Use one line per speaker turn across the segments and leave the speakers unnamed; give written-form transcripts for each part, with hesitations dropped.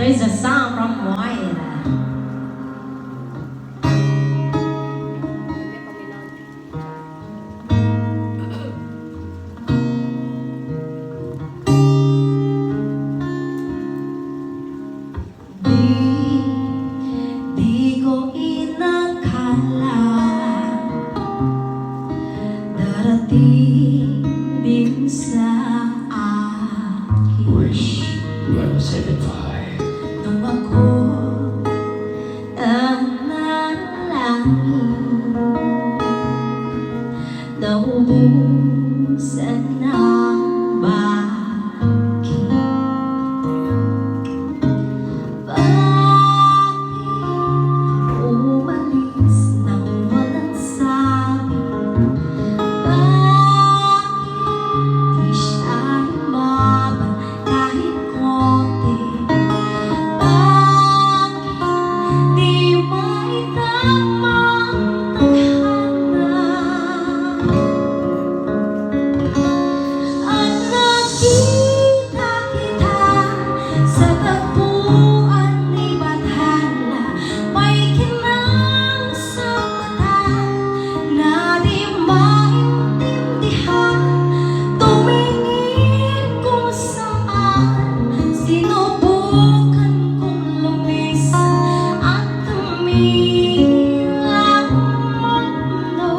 There is a song from Moira.
Di ko inakala darating din sa akin.
Wish 175.
Nung ako nanalangin, naubusan ng bagay. Bakit umalis nang walang sabi? Bakit di siya lumaban kahit konti? Bakit di maitamang tadhana? At nakita kita sa tagpuan ni Bathala, may kinang sa mata na di maintindihan. Tumingin kung saan, sinubukan kong lumisan at tumilang mundo.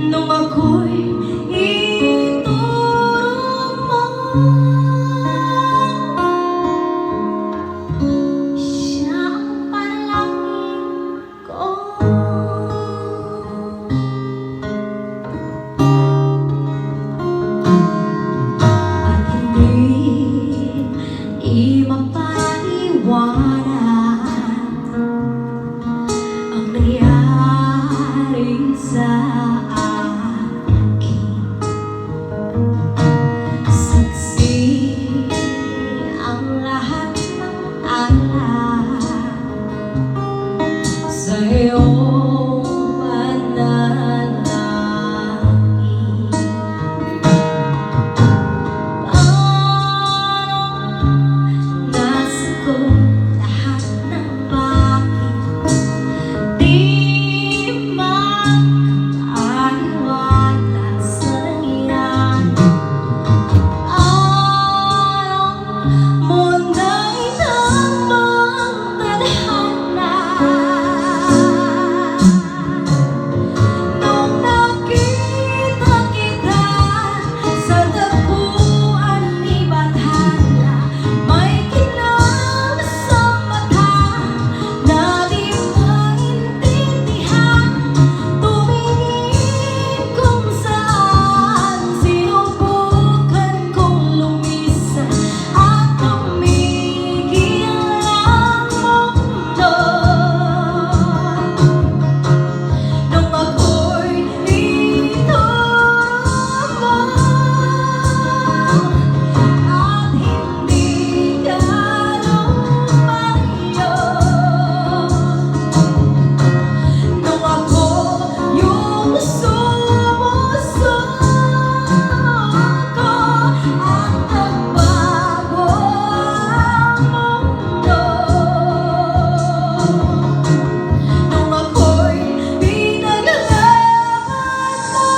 Nung ako'y ituro mo, siya ang panalangin ko. At hindi mapaniwalag ang nangyari sa akin. Saksi ang lahat ng alala sa iyong panalangin. Nasagot lahat ng bakit di makapaniwala sa nangyari. Ang mundo'y tamang tadhana. Nung nakita kita sa tagpuan ni Bathala, may kinang sa mata na di maintindihan. Tumingin kung saan, sinubukan kong lumisan at tumigil ang mundo. Nung ako'y ituro mo at hindi ka lumayo. Nung ako yung sumusuko at nagbago ang mundo. Nung ako'y pinaglaban mo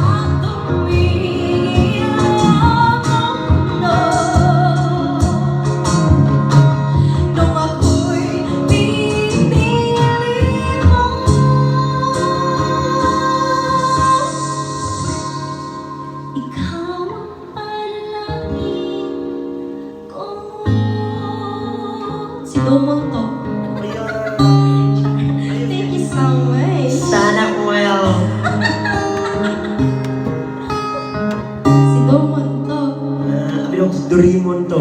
at tumigil ang mundo. Nung ako'y pinili mo, ikaw ang panalangin ko. Si Dumonto. Thank you so much.
Sana well.
Si Dumonto.
Abi dong Doraemon to.